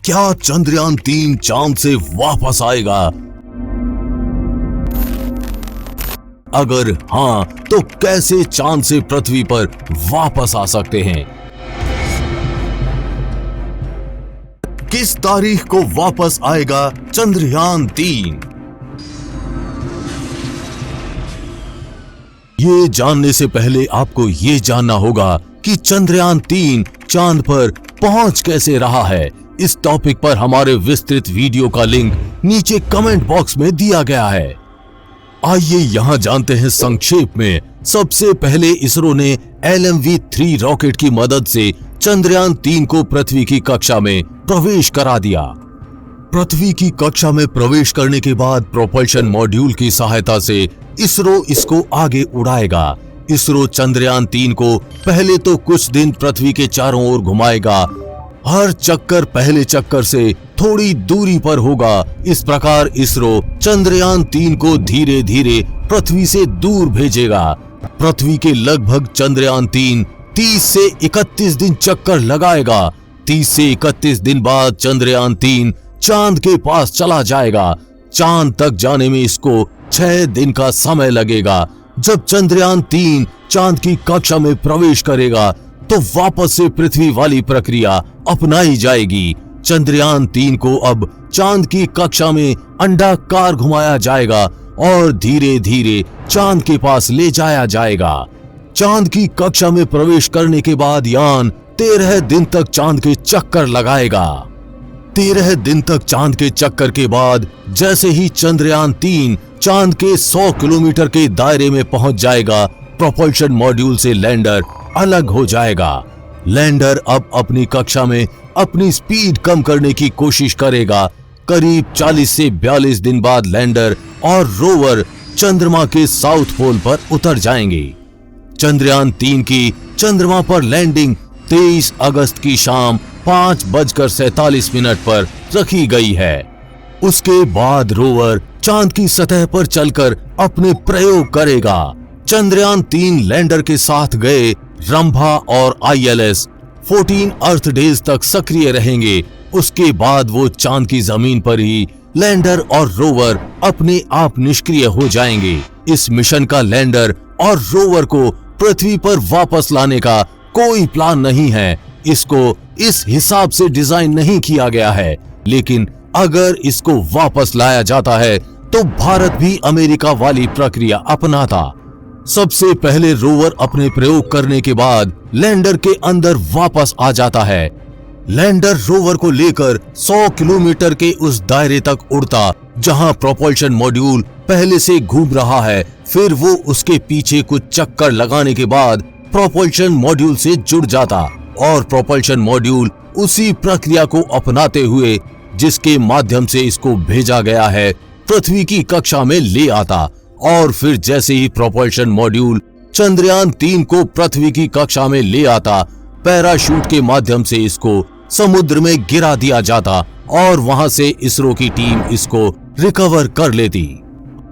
क्या चंद्रयान 3 चांद से वापस आएगा? अगर हाँ, तो कैसे चांद से पृथ्वी पर वापस आ सकते हैं? किस तारीख को वापस आएगा चंद्रयान 3? ये जानने से पहले आपको ये जानना होगा कि चंद्रयान 3 चांद पर पहुंच कैसे रहा है। इस टॉपिक पर हमारे विस्तृत वीडियो का लिंक नीचे कमेंट बॉक्स में दिया गया है। आइए यहां जानते हैं संक्षेप में। सबसे पहले इसरो ने LMV-3 रॉकेट की मदद से चंद्रयान 3 को पृथ्वी की कक्षा में प्रवेश करा दिया। पृथ्वी की कक्षा में प्रवेश करने के बाद प्रोपल्शन मॉड्यूल की सहायता से इसरो इसको आगे उड़ाएगा। इसरो चंद्रयान 3 को पहले तो कुछ दिन पृथ्वी के चारों ओर घुमाएगा। हर चक्कर पहले चक्कर से थोड़ी दूरी पर होगा। इस प्रकार इसरो चंद्रयान 3 को धीरे धीरे पृथ्वी से दूर भेजेगा। पृथ्वी के लगभग चंद्रयान 3 30 से 31 दिन चक्कर लगाएगा। 30 से 31 दिन बाद चंद्रयान 3 चांद के पास चला जाएगा। चांद तक जाने में इसको 6 दिन का समय लगेगा। जब चंद्रयान 3 चांद की कक्षा में प्रवेश करेगा तो वापस से पृथ्वी वाली प्रक्रिया अपनाई जाएगी। चंद्रयान 3 को अब चांद की कक्षा में अंडाकार घुमाया जाएगा और धीरे धीरे चांद के पास ले जाया जाएगा। चांद की कक्षा में प्रवेश करने के बाद यान 13 दिन तक चांद के चक्कर लगाएगा। 13 दिन तक चांद के चक्कर के बाद जैसे ही चंद्रयान 3 चांद के 100 किलोमीटर के दायरे में पहुंच जाएगा, प्रोपल्शन मॉड्यूल से लैंडर अलग हो जाएगा। लैंडर अब अपनी कक्षा में अपनी स्पीड कम करने की कोशिश करेगा। करीब 40 से 42 दिन बाद लैंडर और रोवर चंद्रमा के साउथ पोल पर उतर जाएंगे। चंद्रयान 3 की चंद्रमा पर लैंडिंग 23 अगस्त की शाम 5:47 पर रखी गई है। उसके बाद रोवर चांद की सतह पर चलकर अपने प्रयोग करेगा। चंद्रयान 3 लैंडर के साथ गए रंभा और ILS 14 अर्थ डेज तक सक्रिय रहेंगे। उसके बाद वो चांद की जमीन पर ही लैंडर और रोवर अपने आप निष्क्रिय हो जाएंगे। इस मिशन का लैंडर और रोवर को पृथ्वी पर वापस लाने का कोई प्लान नहीं है। इसको इस हिसाब से डिजाइन नहीं किया गया है, लेकिन अगर इसको वापस लाया जाता है तो भारत भी अमेरिका वाली प्रक्रिया अपनाता। सबसे पहले रोवर अपने प्रयोग करने के बाद लैंडर के अंदर वापस आ जाता है। लैंडर रोवर को लेकर 100 किलोमीटर के उस दायरे तक उड़ता जहां प्रोपल्शन मॉड्यूल पहले से घूम रहा है। फिर वो उसके पीछे कुछ चक्कर लगाने के बाद प्रोपल्शन मॉड्यूल से जुड़ जाता और प्रोपल्शन मॉड्यूल उसी प्रक्रिया को अपनाते हुए जिसके माध्यम से इसको भेजा गया है पृथ्वी की कक्षा में ले आता। और फिर जैसे ही प्रोपल्शन मॉड्यूल चंद्रयान 3 को पृथ्वी की कक्षा में ले आता, पैराशूट के माध्यम से इसको समुद्र में गिरा दिया जाता और वहां से इसरो की टीम इसको रिकवर कर लेती।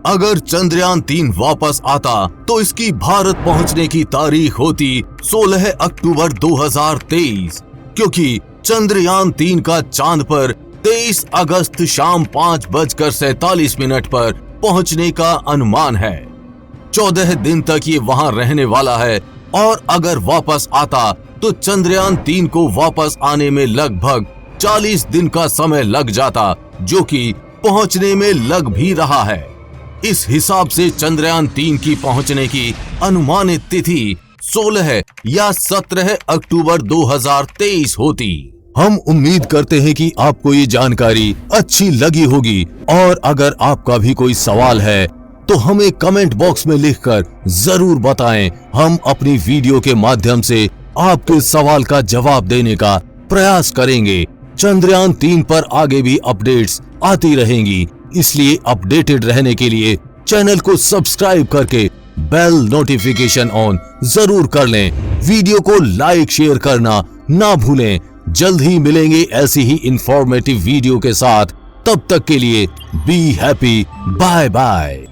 अगर चंद्रयान 3 वापस आता तो इसकी भारत पहुंचने की तारीख होती 16 अक्टूबर 2023, क्योंकि चंद्रयान 3 का चांद पर 23 अगस्त शाम 5:47 पर पहुंचने का अनुमान है। 14 दिन तक ये वहां रहने वाला है और अगर वापस आता तो चंद्रयान 3 को वापस आने में लगभग 40 दिन का समय लग जाता, जो कि पहुंचने में लग भी रहा है। इस हिसाब से चंद्रयान 3 की पहुंचने की अनुमानित तिथि 16 या 17 अक्टूबर 2023 होती। हम उम्मीद करते हैं कि आपको ये जानकारी अच्छी लगी होगी और अगर आपका भी कोई सवाल है तो हमें कमेंट बॉक्स में लिखकर जरूर बताएं। हम अपनी वीडियो के माध्यम से आपके सवाल का जवाब देने का प्रयास करेंगे। चंद्रयान 3 पर आगे भी अपडेट्स आती रहेंगी, इसलिए अपडेटेड रहने के लिए चैनल को सब्सक्राइब करके बेल नोटिफिकेशन ऑन जरूर कर लें। वीडियो को लाइक शेयर करना ना भूलें। जल्द ही मिलेंगे ऐसी ही इंफॉर्मेटिव वीडियो के साथ। तब तक के लिए बी हैप्पी, बाय बाय।